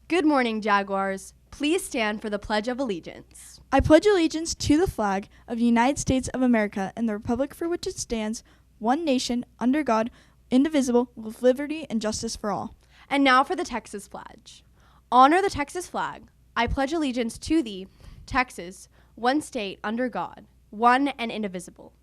Good morning, Jaguars. Please stand for the Pledge of Allegiance. I pledge allegiance to the flag of the United States of America and the republic for which it stands, one nation, under God, indivisible, with liberty and justice for all. And now for the Texas Pledge. Honor the Texas flag. I pledge allegiance to thee, Texas, one state, under God, one and indivisible.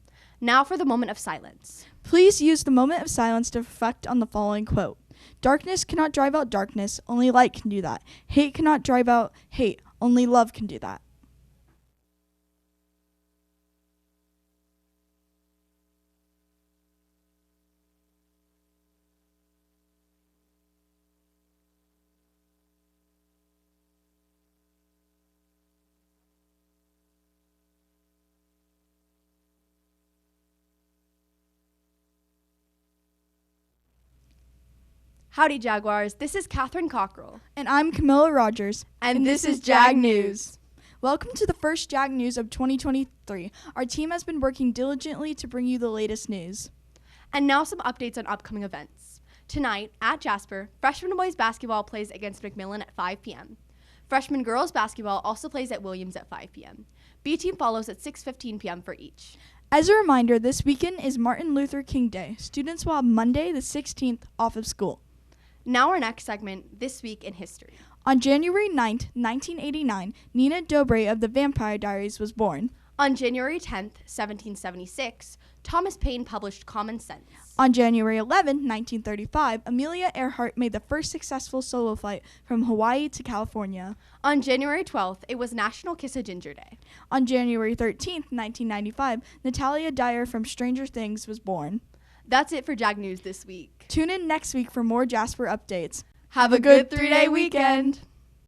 Now for the moment of silence. Please use the moment of silence to reflect on the following quote. Darkness cannot drive out darkness, only light can do that. Hate cannot drive out hate, only love can do that. Howdy, Jaguars. This is Catherine Cockrell. And I'm Camilla Rogers. And this is Jag News. Welcome to the first Jag News of 2023. Our team has been working diligently to bring you the latest news. And now some updates on upcoming events. Tonight, at Jasper, freshman boys basketball plays against McMillan at 5 p.m. Freshman girls basketball also plays at Williams at 5 p.m. B team follows at 6:15 p.m. for each. As a reminder, this weekend is Martin Luther King Day. Students will have Monday the 16th off of school. Now our next segment, This Week in History. On January 9th, 1989, Nina Dobrev of the Vampire Diaries was born. On January 10th, 1776, Thomas Paine published Common Sense. On January 11th, 1935, Amelia Earhart made the first successful solo flight from Hawaii to California. On January 12th, it was National Kiss a Ginger Day. On January 13th, 1995, Natalia Dyer from Stranger Things was born. That's it for Jag News this week. Tune in next week for more Jasper updates. Have a good 3-day weekend.